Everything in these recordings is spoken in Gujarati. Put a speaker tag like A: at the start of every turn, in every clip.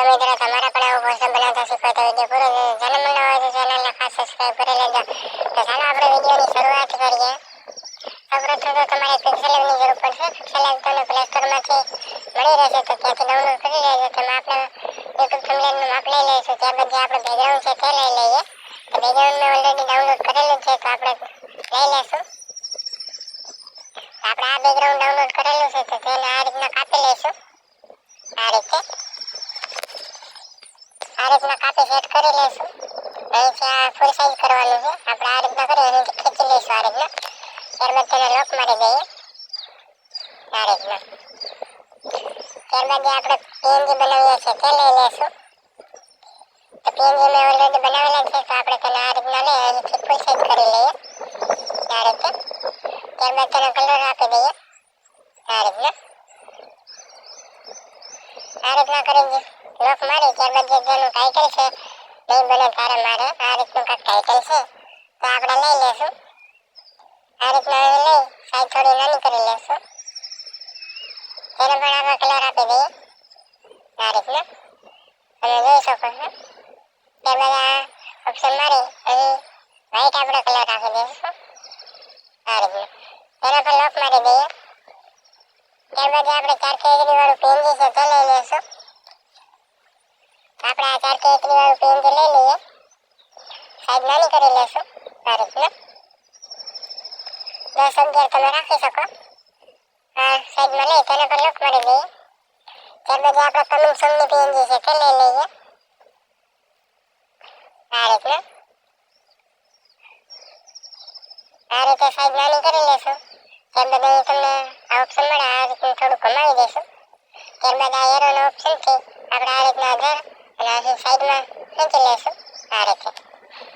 A: મિત્રો તમારા પણ આવો પોસ્ટર બનાવતા શીખો તો વિડીયો પૂરો જન્મ ન હોય તો ચેનલને ખાસ સબસ્ક્રાઇબ કરી લેજો. તો ચાલો આપણે વિડીયોની શરૂઆત કરીએ. સૌપ્રથમ તો તમારે પિક્સેલની જરૂર પડશે. પિક્સેલ તમને પ્લે સ્ટોરમાંથી મળી રહેશે તો ત્યાંથી ડાઉનલોડ કરી લેજો. તેમાં આપણે યુટ્યુબ થંબનેલનું માપ લઈ લઈશું. ત્યારબાદ જે આપણે બેકગ્રાઉન્ડ છે તે લઈ લઈએ. તો બેકગ્રાઉન્ડ મેં ઓલરેડી ડાઉનલોડ કરેલું છે તો આપણે લઈ લેશું. આપણે આ બેકગ્રાઉન્ડ ડાઉનલોડ કરેલું છે તો તેને આ રીતના કાપી લઈશું. આ રીતના કાપી સેટ કરી લઈશું. અહીંથી આ ફૂલ સાઈઝ કરવાનું છે. આપણે આ રીતના કરી અહીંથી ખેંચી લઈશું આ રીતના. ત્યારબાદ તેને લોક મારી દઈએ આ રીતના. ત્યારબાદ જે આપણે પીએનજી બનાવીએ છીએ તે લઈ લઈશું. તો પીએનજી મેં ઓલરેડી બનાવેલા છે તો આપણે તેને આ રીતના લઈ અહીંથી ફૂલ સાઈઝ કરી લઈએ આ રીતે. ત્યારબાદ તેને કલર આપી દઈએ આ રીતના. આ રીતના કરી લોક મારી ત્યારબાદ જે તેનું ટાઇટલ છે નહીં બને તારે મારે આ રીતનું કાંઈક ટાઇટલ છે તો આપણે લઈ લઈશું. આ રીતના લઈ સાઈઝ થોડી નાની કરી લઈશું. તેને પણ આપણે કલર આપી દઈએ આ રીતના. તમે જોઈ શકો છો. ત્યારબાદ આ ઓપ્શન મારી અહીં વ્હાઈટ આપણે કલર આપી દઈશું આ રીતના. તેને પણ લોક મારી દઈએ. ત્યારબાદ આપણે 4K વાળું પીએનજી છે તે લઈ લઈશું. આપણે આ 4K વાળું પીએનજી લઈ લઈએ. સાઈઝ નાની કરી લઈશું આ રીતના. 10-11 તમે રાખી શકો. આ સાઈઝમાં લઈ તેને પર લોક મારી દઈએ. ત્યારબાદ આપણે કમિંગ સોંગની પીએનજી છે તે લઈ લઈએ આ રીતના. આ રીતે સાઈઝ નાની કરી લઈશું. ત્યારબાદ અહીં તમને આ ઓપ્શન મળે આ રીતનું થોડું કમાવી દઈશું. ત્યારબાદ આ એરોનો ઓપ્શનથી આપણે આ રીતના ધર અને અહીં સાઈડમાં ખેંચી લઈશું આ રીતે.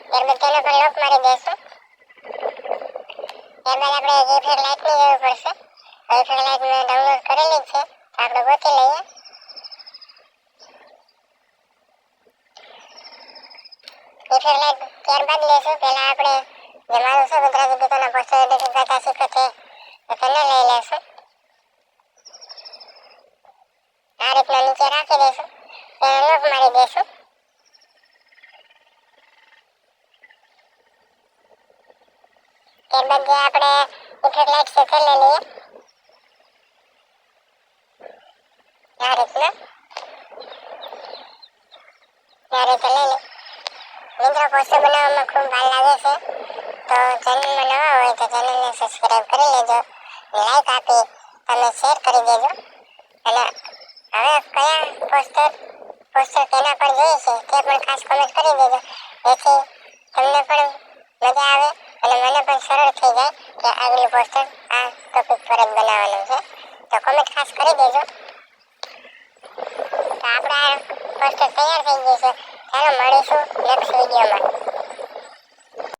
A: ત્યારબાદ તેને પણ લોક મારી દઈશું. ત્યારબાદ આપણે ઇફેક્ટ લાઇટની જરૂર પડશે. ઇફેક્ટ લાઇટ મેં ડાઉનલોડ કરેલી છે તો આપણે ગોતી લઈએ. ઇફેક્ટ લાઇટ ત્યારબાદ લઈશું. પહેલાં આપણે જે મારું છે ગુજરાતી ગીતોના પોસ્ટર એડિટિંગ કરતા શીખો છે તો તેને લઈ લઈશું. આ રીતના નીચે રાખી દઈશું. તેને લોક મારી દઈશું. ત્યારબાદ જે આપણે ઇફેક્ટ લાઇટ છે તે લઈ લઈએ આ રીતના. આ રીતે લઈ લઈએ. મિત્રો પોસ્ટર બનાવવામાં ખૂબ વાર લાગે છે તો ચેનલમાં નવા હોય તો ચેનલને સબસ્ક્રાઈબ કરી લેજો. લાઈક આપી તમે શેર કરી દેજો. અને હવે કયા પોસ્ટર તેના પર જોઈએ છે તે પણ ખાસ કોમેન્ટ કરી દેજો. જેથી તમને પણ મજા આવે અને મને પણ સરળ થઈ જાય કે આગલી પોસ્ટર આ ટોપિક પર જ બનાવવાનું છે. તો કોમેન્ટ ખાસ કરી દેજો. તો આપણે આ પોસ્ટર તૈયાર થઈ ગઈ છે. ચાલો મળીશું નેક્સ્ટ વિડીયોમાં.